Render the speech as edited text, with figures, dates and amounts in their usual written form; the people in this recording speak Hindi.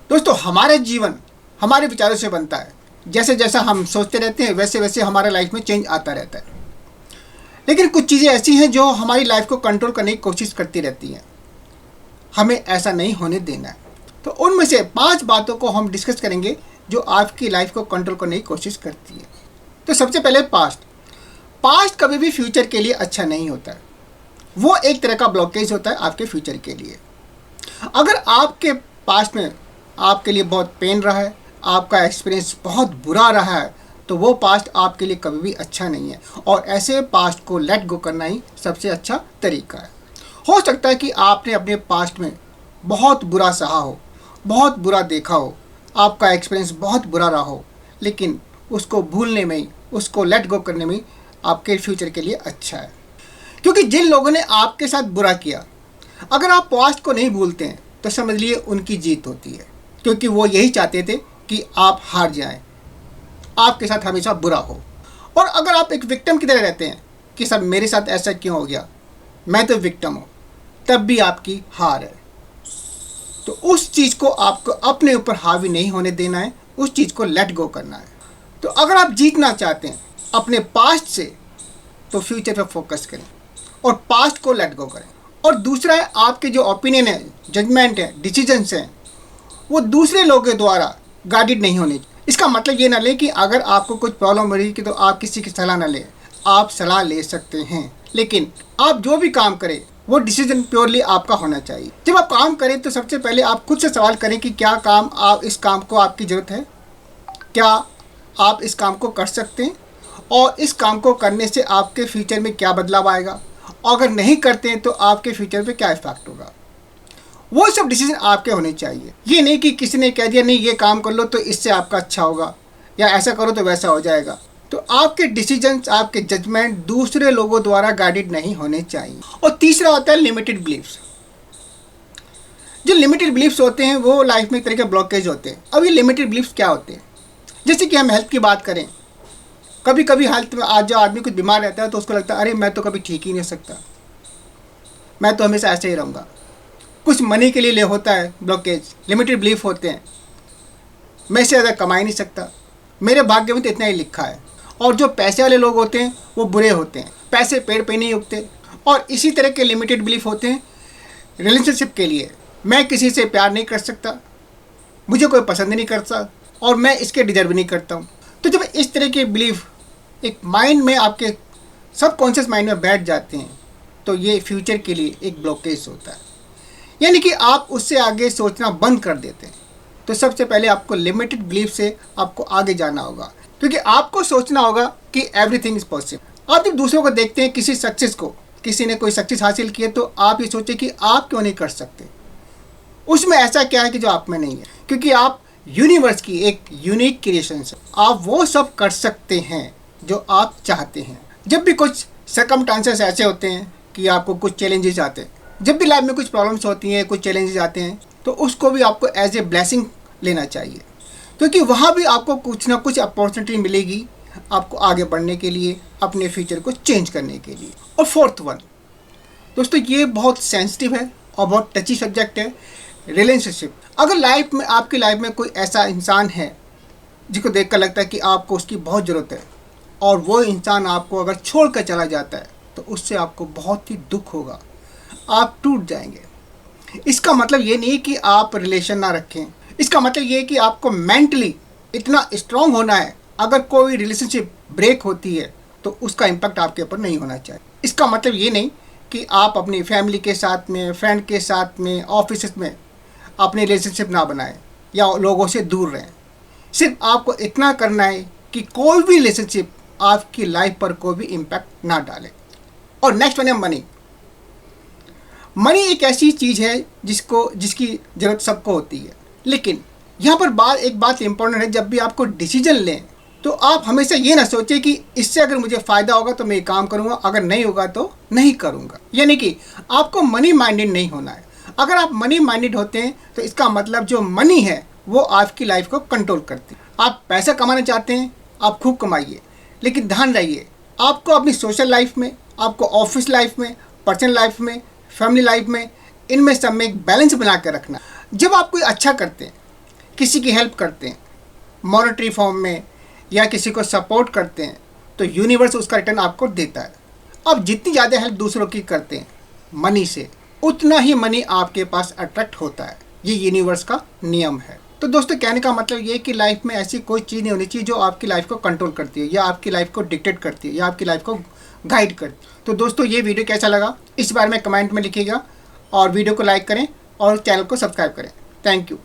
दोस्तों, हमारा जीवन हमारे विचारों से बनता है। जैसे जैसा हम सोचते रहते हैं वैसे वैसे हमारे लाइफ में चेंज आता रहता है। लेकिन कुछ चीज़ें ऐसी हैं जो हमारी लाइफ को कंट्रोल करने की कोशिश करती रहती हैं। हमें ऐसा नहीं होने देना है। तो उनमें से 5 बातों को हम डिस्कस करेंगे जो आपकी लाइफ को कंट्रोल करने की कोशिश करती है। तो सबसे पहले पास्ट कभी भी फ्यूचर के लिए अच्छा नहीं होता है। वो एक तरह का ब्लॉकेज होता है आपके फ्यूचर के लिए। अगर आपके पास्ट में आपके लिए बहुत पेन रहा है, आपका एक्सपीरियंस बहुत बुरा रहा है, तो वो पास्ट आपके लिए कभी भी अच्छा नहीं है। और ऐसे पास्ट को लेट गो करना ही सबसे अच्छा तरीका है। हो सकता है कि आपने अपने पास्ट में बहुत बुरा सहा हो, बहुत बुरा देखा हो, आपका एक्सपीरियंस बहुत बुरा रहा हो, लेकिन उसको भूलने में ही, उसको लेट गो करने में ही आपके फ्यूचर के लिए अच्छा है। क्योंकि जिन लोगों ने आपके साथ बुरा किया, अगर आप पास्ट को नहीं भूलते हैं तो समझ लिए उनकी जीत होती है। क्योंकि वो यही चाहते थे कि आप हार जाएं, आपके साथ हमेशा बुरा हो। और अगर आप एक विक्टिम की तरह रहते हैं कि सब मेरे साथ ऐसा क्यों हो गया, मैं तो विक्टिम हूँ, तब भी आपकी हार है। तो उस चीज़ को आपको अपने ऊपर हावी नहीं होने देना है, उस चीज़ को लेट गो करना है। तो अगर आप जीतना चाहते हैं अपने पास्ट से, तो फ्यूचर पर फोकस करें और पास्ट को लेट गो करें। और दूसरा है, आपके जो ओपिनियन है, जजमेंट है, डिसीजंस हैं, वो दूसरे लोगों के द्वारा गाइडेड नहीं होने। इसका मतलब ये ना ले कि अगर आपको कुछ प्रॉब्लम हो रही है तो आप किसी की सलाह ना लें। आप सलाह ले सकते हैं, लेकिन आप जो भी काम करें वो डिसीजन प्योरली आपका होना चाहिए। जब आप काम करें तो सबसे पहले आप खुद से सवाल करें कि क्या काम आप इस काम को आपकी ज़रूरत है, क्या आप इस काम को कर सकते हैं, और इस काम को करने से आपके फ्यूचर में क्या बदलाव आएगा, और अगर नहीं करते हैं तो आपके फ्यूचर पे क्या इफेक्ट होगा। वो सब डिसीजन आपके होने चाहिए। ये नहीं कि किसी ने कह दिया नहीं ये काम कर लो तो इससे आपका अच्छा होगा, या ऐसा करो तो वैसा हो जाएगा। तो आपके डिसीजंस, आपके जजमेंट दूसरे लोगों द्वारा गाइडेड नहीं होने चाहिए। और तीसरा होता है लिमिटेड बिलीफ्स। जो लिमिटेड बिलीफ्स होते हैं वो लाइफ में एक तरह के ब्लॉकेज होते हैं। अब ये लिमिटेड बिलीफ्स क्या होते हैं? जैसे कि हम हेल्थ की बात करें, कभी कभी हेल्थ में आज जो आदमी कुछ बीमार रहता है तो उसको लगता है अरे मैं तो कभी ठीक ही नहीं सकता, मैं तो हमेशा ऐसे ही रहूँगा। कुछ मनी के लिए होता है ब्लॉकेज, लिमिटेड बिलीफ होते हैं, मैं इससे ज़्यादा कमा ही नहीं सकता, मेरे भाग्य में तो इतना ही लिखा है। और जो पैसे वाले लोग होते हैं वो बुरे होते हैं, पैसे पेड़ पे नहीं उगते। और इसी तरह के लिमिटेड बिलीफ होते हैं रिलेशनशिप के लिए, मैं किसी से प्यार नहीं कर सकता, मुझे कोई पसंद नहीं करता, और मैं इसके डिजर्व नहीं करता हूँ। तो जब इस तरह के बिलीफ एक माइंड में, आपके सबकॉन्शियस माइंड में बैठ जाते हैं, तो ये फ्यूचर के लिए एक ब्लॉकेज होता है, यानी कि आप उससे आगे सोचना बंद कर देते हैं। तो सबसे पहले आपको लिमिटेड बिलीफ से आपको आगे जाना होगा, क्योंकि आपको सोचना होगा कि एवरीथिंग इज पॉसिबल। आप जब दूसरों को देखते हैं, किसी सक्सेस को, किसी ने कोई सक्सेस हासिल की है, तो आप ये सोचें कि आप क्यों नहीं कर सकते, उसमें ऐसा क्या है कि जो आप में नहीं है। क्योंकि आप यूनिवर्स की एक यूनिक क्रिएशन है, आप वो सब कर सकते हैं जो आप चाहते हैं। जब भी कुछ सर्कमस्टांसेस ऐसे होते हैं कि आपको कुछ चैलेंजेस आते हैं, जब भी लाइफ में कुछ प्रॉब्लम्स होती हैं, कुछ चैलेंजेस आते हैं, तो उसको भी आपको एज ए ब्लेसिंग लेना चाहिए, क्योंकि वहाँ भी आपको कुछ ना कुछ अपॉर्चुनिटी मिलेगी आपको आगे बढ़ने के लिए, अपने फ्यूचर को चेंज करने के लिए। और फोर्थ वन दोस्तों, ये बहुत सेंसिटिव है और बहुत टची सब्जेक्ट है, रिलेशनशिप। अगर लाइफ में, आपकी लाइफ में कोई ऐसा इंसान है जिसको देखकर लगता है कि आपको उसकी बहुत ज़रूरत है, और वो इंसान आपको अगर छोड़ कर चला जाता है, तो उससे आपको बहुत ही दुख होगा, आप टूट जाएंगे। इसका मतलब ये नहीं कि आप रिलेशन ना रखें, इसका मतलब ये है कि आपको मेंटली इतना स्ट्रांग होना है, अगर कोई रिलेशनशिप ब्रेक होती है तो उसका इम्पैक्ट आपके ऊपर नहीं होना चाहिए। इसका मतलब ये नहीं कि आप अपनी फैमिली के साथ में, फ्रेंड के साथ में, ऑफिस में अपने रिलेशनशिप ना बनाएं या लोगों से दूर रहें। सिर्फ आपको इतना करना है कि कोई भी रिलेशनशिप आपकी लाइफ पर कोई भी इम्पैक्ट ना डाले। और नेक्स्ट वन है मनी। मनी एक ऐसी चीज़ है जिसकी ज़रूरत सबको होती है, लेकिन यहाँ पर एक बात इम्पोर्टेंट है, जब भी आपको डिसीजन लें तो आप हमेशा ये ना सोचें कि इससे अगर मुझे फ़ायदा होगा तो मैं ये काम करूँगा, अगर नहीं होगा तो नहीं करूँगा। यानी कि आपको मनी माइंडेड नहीं होना है। अगर आप मनी माइंडेड होते हैं तो इसका मतलब जो मनी है वो आपकी लाइफ को कंट्रोल करती है। आप पैसा कमाना चाहते हैं, आप खूब कमाइए, लेकिन ध्यान रहिए आपको अपनी सोशल लाइफ में, आपको ऑफिस लाइफ में, पर्सनल लाइफ में, फैमिली लाइफ में, इनमें सब में एक बैलेंस बना कर रखना। जब आप कोई अच्छा करते हैं, किसी की हेल्प करते हैं मॉनेटरी फॉर्म में या किसी को सपोर्ट करते हैं तो यूनिवर्स उसका रिटर्न आपको देता है। अब जितनी ज़्यादा हेल्प दूसरों की करते हैं मनी से, उतना ही मनी आपके पास अट्रैक्ट होता है। ये यूनिवर्स का नियम है। तो दोस्तों कहने का मतलब ये है कि लाइफ में ऐसी कोई चीज़ नहीं होनी चाहिए जो आपकी लाइफ को कंट्रोल करती है या आपकी लाइफ को डिक्टेट करती है या आपकी लाइफ को गाइड करती है। तो दोस्तों ये वीडियो कैसा लगा इस बारे में कमेंट में लिखिएगा और वीडियो को लाइक करें और चैनल को सब्सक्राइब करें। Thank you.